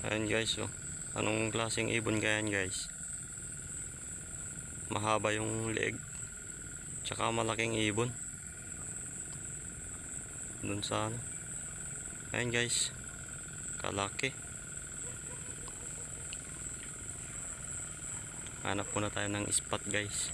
Ayan guys, oh. Anong klaseng ibon kaya yan guys? Mahaba yung leeg, tsaka malaking ibon dun sa ano. Ayan guys, kalaki. Hanap muna tayo ng spot guys.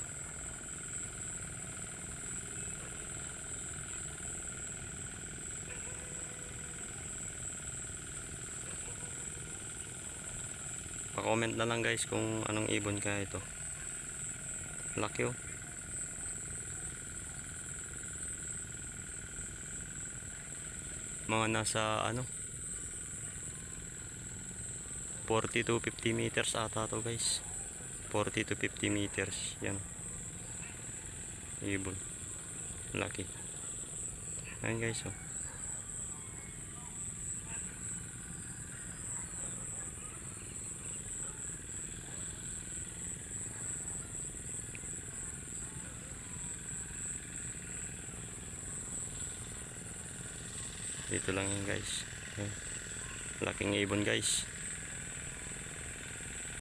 Pa-comment na lang guys kung anong ibon kaya ito. Laki oh. Mga nasa ano 40 to 50 meters ata to guys. 40 to 50 meters. Yan. Ibon. Laki. Ayan guys oh. Dito lang yan guys. Ayan. Laking ibon guys.